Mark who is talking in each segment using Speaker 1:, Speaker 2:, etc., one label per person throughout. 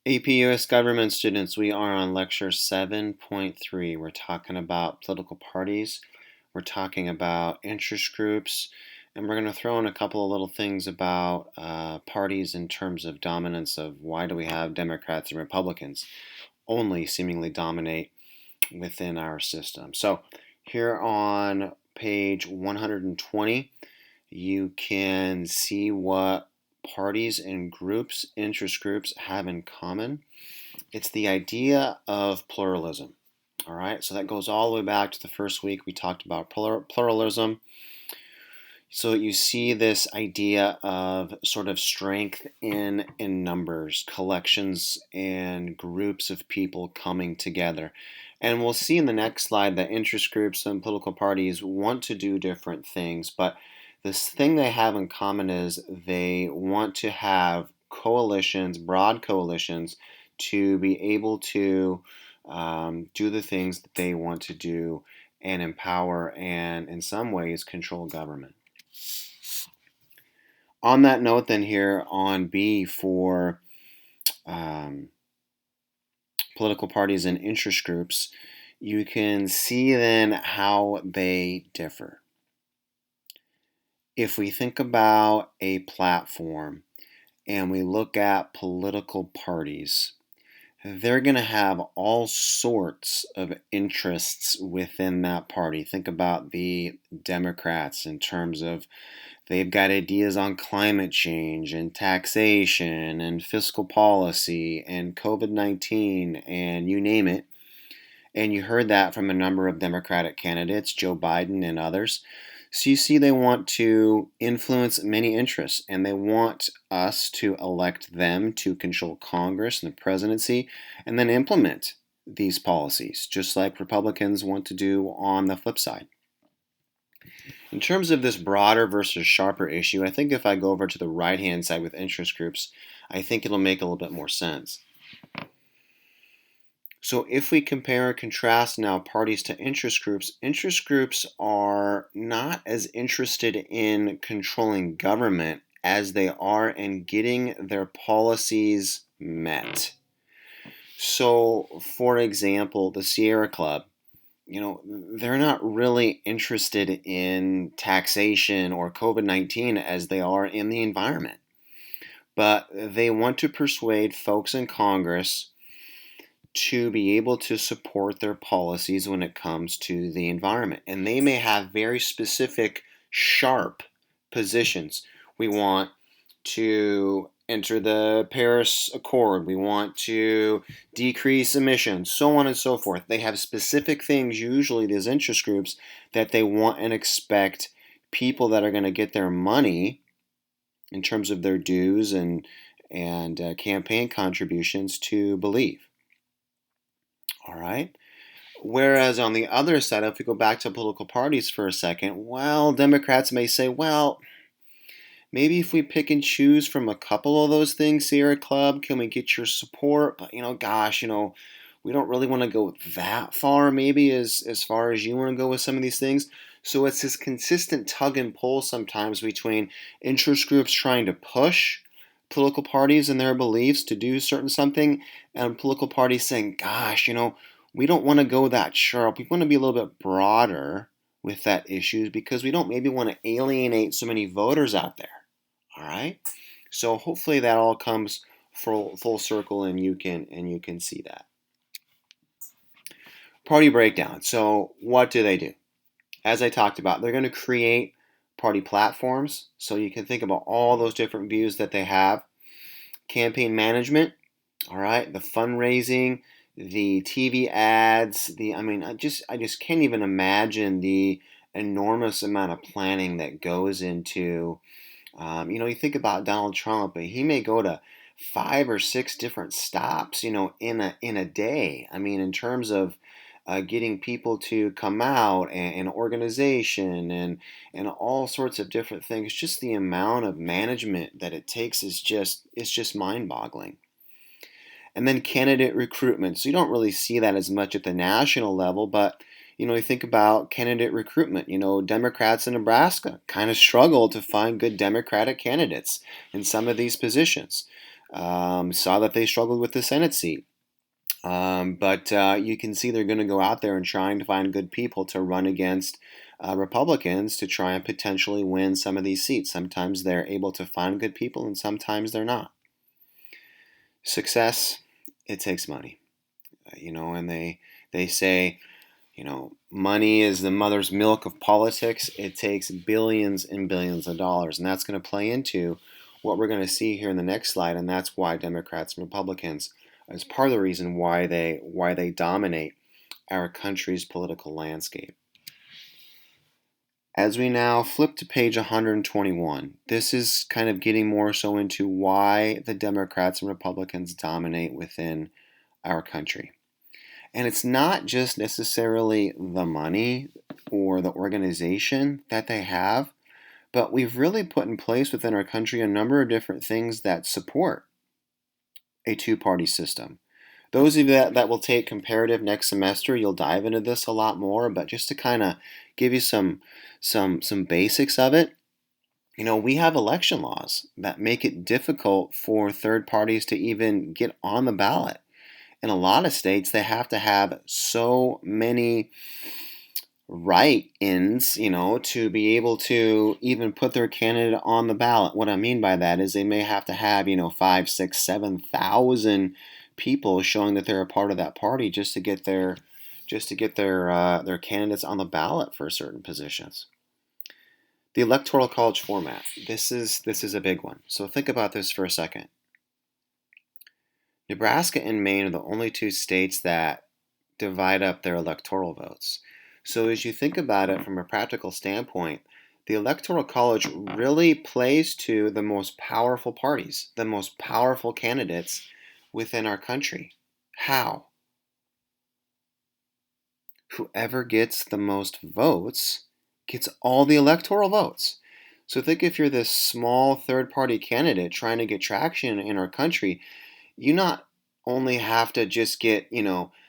Speaker 1: APUS government students, we are on lecture 7.3. We're talking about political parties, we're talking about interest groups, and we're going to throw in a couple of little things about parties in terms of dominance of why do we have Democrats and Republicans only seemingly dominate within our system. So here on page 120, you can see what parties and groups, interest groups, have in common. It's the idea of pluralism. All right, so that goes all the way back to the first week we talked about pluralism. So you see this idea of sort of strength in numbers, collections and groups of people coming together. And we'll see in the next slide that interest groups and political parties want to do different things, but this thing they have in common is they want to have coalitions, broad coalitions, to be able to do the things that they want to do and empower and, in some ways, control government. On that note, then, here on B for political parties and interest groups, you can see then how they differ. If we think about a platform and we look at political parties, they're going to have all sorts of interests within that party. Think about the Democrats in terms of they've got ideas on climate change and taxation and fiscal policy and COVID-19 and you name it. And you heard that from a number of Democratic candidates, Joe Biden and others. So you see they want to influence many interests, and they want us to elect them to control Congress and the presidency and then implement these policies, just like Republicans want to do on the flip side. In terms of this broader versus sharper issue, I think if I go over to the right-hand side with interest groups, I think it'll make a little bit more sense. So if we compare and contrast now parties to interest groups are not as interested in controlling government as they are in getting their policies met. So, for example, the Sierra Club, they're not really interested in taxation or COVID-19 as they are in the environment. But they want to persuade folks in Congress to be able to support their policies when it comes to the environment. And they may have very specific, sharp positions. We want to enter the Paris Accord. We want to decrease emissions, so on and so forth. They have specific things, usually these interest groups, that they want and expect people that are going to get their money in terms of their dues and campaign contributions to believe. All right. Whereas on the other side, if we go back to political parties for a second, well, Democrats may say, well, maybe if we pick and choose from a couple of those things, Sierra Club, can we get your support? But, gosh, we don't really want to go that far, maybe as far as you want to go with some of these things. So it's this consistent tug and pull sometimes between interest groups trying to push political parties and their beliefs to do certain something, and political parties saying, gosh, we don't want to go that sharp. We want to be a little bit broader with that issue because we don't maybe want to alienate so many voters out there. All right? So hopefully that all comes full circle and you can see that. Party breakdown. So what do? As I talked about, they're going to create party platforms. So you can think about all those different views that they have. Campaign management, all right, the fundraising, the TV ads, I just can't even imagine the enormous amount of planning that goes into, you think about Donald Trump, he may go to 5 or 6 different stops, in a day. In terms of getting people to come out and organization and all sorts of different things. Just the amount of management that it takes is just mind-boggling. And then candidate recruitment. So you don't really see that as much at the national level, but you think about candidate recruitment. Democrats in Nebraska kind of struggle to find good Democratic candidates in some of these positions. Saw that they struggled with the Senate seat. But you can see they're going to go out there and trying to find good people to run against Republicans to try and potentially win some of these seats. Sometimes they're able to find good people, and sometimes they're not. Success, it takes money, and they say, money is the mother's milk of politics. It takes billions and billions of dollars, and that's going to play into what we're going to see here in the next slide, and that's why Democrats and Republicans is part of the reason why they dominate our country's political landscape. As we now flip to page 121, this is kind of getting more so into why the Democrats and Republicans dominate within our country. And it's not just necessarily the money or the organization that they have, but we've really put in place within our country a number of different things that support a two-party system. Those of you that will take comparative next semester, you'll dive into this a lot more, but just to kind of give you some basics of it, we have election laws that make it difficult for third parties to even get on the ballot. In a lot of states, they have to have so many write-ins, to be able to even put their candidate on the ballot. What I mean by that is they may have to have, 5, 6, 7,000 people showing that they're a part of that party just to get their candidates on the ballot for certain positions. The Electoral College format. This is a big one. So think about this for a second. Nebraska and Maine are the only two states that divide up their electoral votes. So as you think about it from a practical standpoint, the Electoral College really plays to the most powerful parties, the most powerful candidates within our country. How? Whoever gets the most votes gets all the electoral votes. So think if you're this small third-party candidate trying to get traction in our country, you not only have to just get,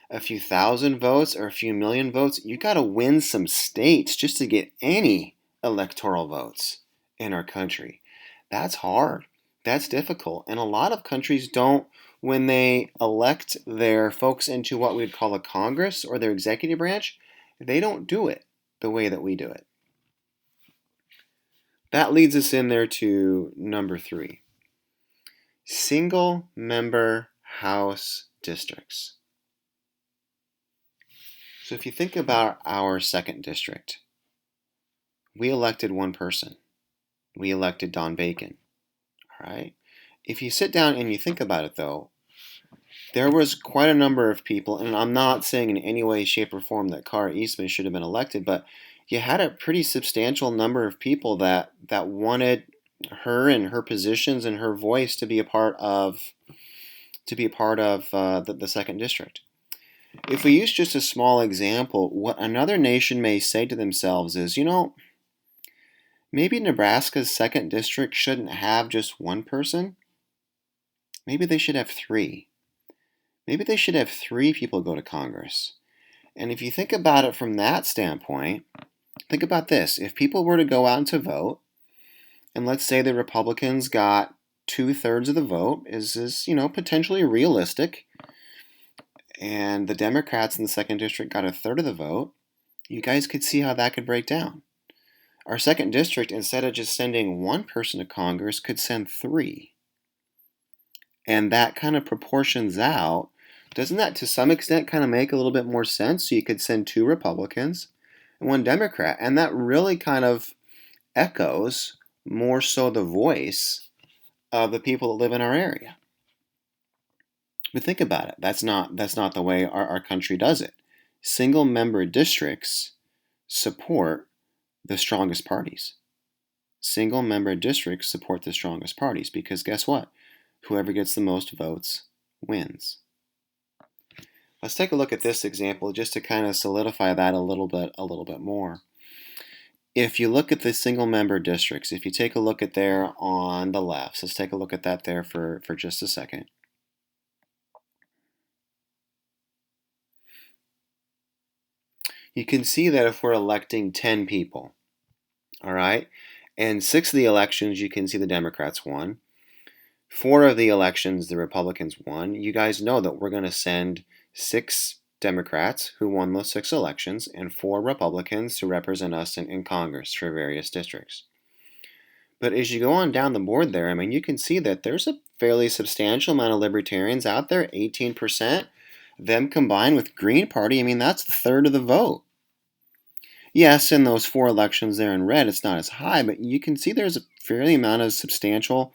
Speaker 1: a few thousand votes or a few million votes, you got to win some states just to get any electoral votes in our country. That's hard. That's difficult. And a lot of countries don't, when they elect their folks into what we'd call a Congress or their executive branch, they don't do it the way that we do it. That leads us in there to number 3. Single member House districts. So if you think about our 2nd district, we elected one person. We elected Don Bacon. All right. If you sit down and you think about it, though, there was quite a number of people, and I'm not saying in any way, shape, or form that Cara Eastman should have been elected, but you had a pretty substantial number of people that wanted her and her positions and her voice to be a part of the 2nd district. If we use just a small example, what another nation may say to themselves is, maybe Nebraska's 2nd district shouldn't have just one person. Maybe they should have 3. Maybe they should have 3 people go to Congress. And if you think about it from that standpoint, think about this. If people were to go out and to vote, and let's say the Republicans got 2/3 of the vote, is potentially realistic, and the Democrats in the 2nd district got 1/3 of the vote, you guys could see how that could break down. Our 2nd district, instead of just sending one person to Congress, could send 3. And that kind of proportions out. Doesn't that to some extent kind of make a little bit more sense? So you could send 2 Republicans and 1 Democrat. And that really kind of echoes more so the voice of the people that live in our area. But think about it. That's not the way our country does it. Single member districts support the strongest parties. Single member districts support the strongest parties because guess what? Whoever gets the most votes wins. Let's take a look at this example just to kind of solidify that a little bit more. If you look at the single member districts, if you take a look at there on the left, let's take a look at that there for just a second. You can see that if we're electing 10 people, all right, and 6 of the elections you can see the Democrats won. 4 of the elections the Republicans won, you guys know that we're going to send 6 Democrats who won those 6 elections and 4 Republicans to represent us in Congress for various districts. But as you go on down the board there, I mean, you can see that there's a fairly substantial amount of libertarians out there, 18%. Them combined with Green Party, I mean, that's a third of the vote. Yes, in those 4 elections there in red, it's not as high, but you can see there's a fairly amount of substantial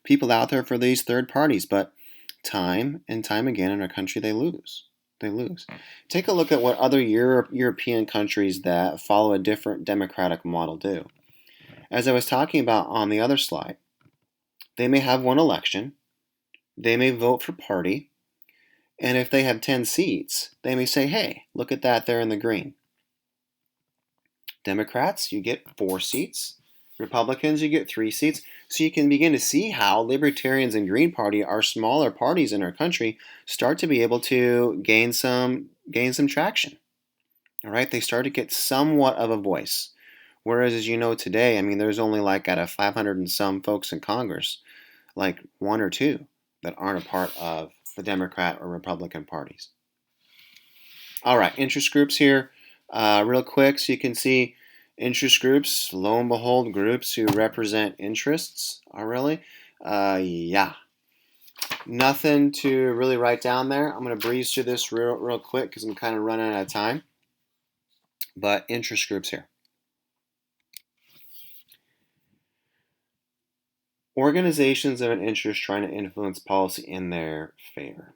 Speaker 1: people out there for these third parties. But time and time again in our country, they lose. They lose. Take a look at what other European countries that follow a different democratic model do. As I was talking about on the other slide, they may have one election, they may vote for party, and if they have 10 seats, they may say, hey, look at that there in the green. Democrats, you get 4 seats. Republicans, you get 3 seats. So you can begin to see how Libertarians and Green Party, our smaller parties in our country, start to be able to gain some traction. All right, they start to get somewhat of a voice. Whereas, as you know today, I mean, there's only like out of 500 and some folks in Congress, like 1 or 2 that aren't a part of the Democrat or Republican parties. All right, interest groups here, real quick, so you can see interest groups, lo and behold, groups who represent interests are really, yeah. Nothing to really write down there. I'm going to breeze through this real quick because I'm kind of running out of time. But interest groups here. Organizations of an interest trying to influence policy in their favor.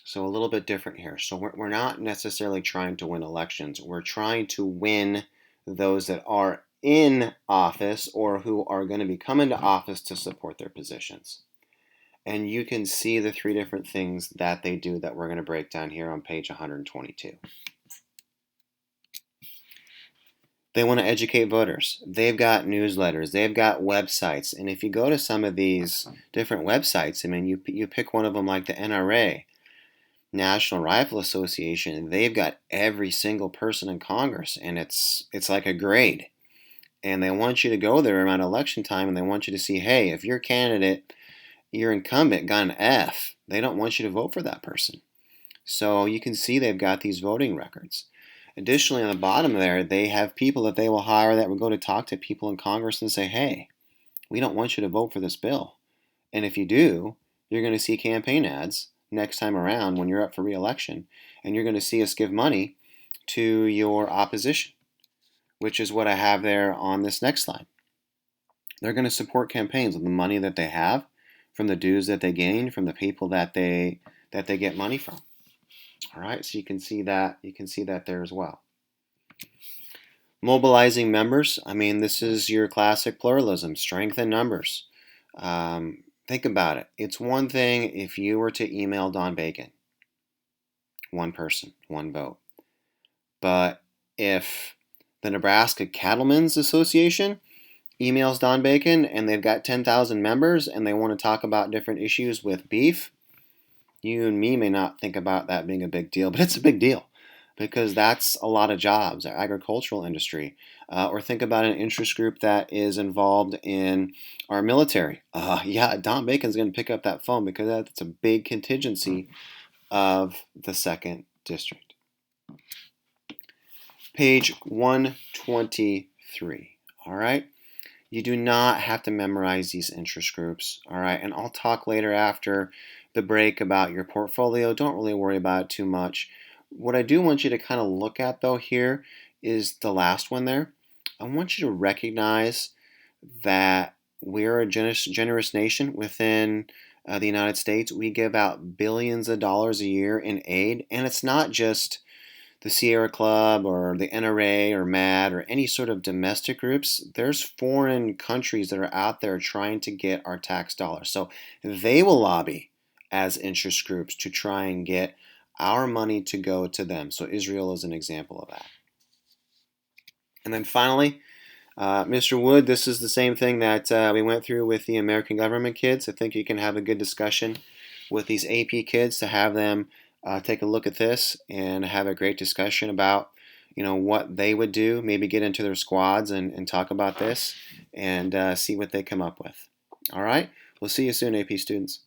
Speaker 1: So a little bit different here. So we're not necessarily trying to win elections. We're trying to win those that are in office or who are going to be coming to office to support their positions. And you can see the 3 different things that they do that we're going to break down here on page 122. They want to educate voters. They've got newsletters. They've got websites. And if you go to some of these different websites, I mean, you pick one of them like the NRA, National Rifle Association. They've got every single person in Congress, and it's like a grade. And they want you to go there around election time, and they want you to see, hey, if your candidate, your incumbent, got an F, they don't want you to vote for that person. So you can see they've got these voting records. Additionally, on the bottom there, they have people that they will hire that will go to talk to people in Congress and say, hey, we don't want you to vote for this bill. And if you do, you're going to see campaign ads next time around when you're up for re-election, and you're going to see us give money to your opposition, which is what I have there on this next slide. They're going to support campaigns with the money that they have, from the dues that they gain, from the people that they get money from. All right, so you can see that there as well. Mobilizing members. I mean, this is your classic pluralism, strength in numbers. Think about it. It's one thing if you were to email Don Bacon, one person, one vote. But if the Nebraska Cattlemen's Association emails Don Bacon and they've got 10,000 members and they want to talk about different issues with beef, you and me may not think about that being a big deal, but it's a big deal because that's a lot of jobs, our agricultural industry. Or think about an interest group that is involved in our military. Yeah, Don Bacon's going to pick up that phone because that's a big contingency of the 2nd District. Page 123. All right. You do not have to memorize these interest groups. All right. And I'll talk later after the break about your portfolio. Don't really worry about it too much. What I do want you to kind of look at though here is the last one there. I want you to recognize that we're a generous nation within the United States. We give out billions of dollars a year in aid, and it's not just the Sierra Club or the NRA or MAD or any sort of domestic groups. There's foreign countries that are out there trying to get our tax dollars. So they will lobby as interest groups to try and get our money to go to them. So Israel is an example of that. And then finally, Mr. Wood, this is the same thing that we went through with the American government kids. I think you can have a good discussion with these AP kids to have them take a look at this and have a great discussion about what they would do, maybe get into their squads and talk about this and see what they come up with. All right. We'll see you soon, AP students.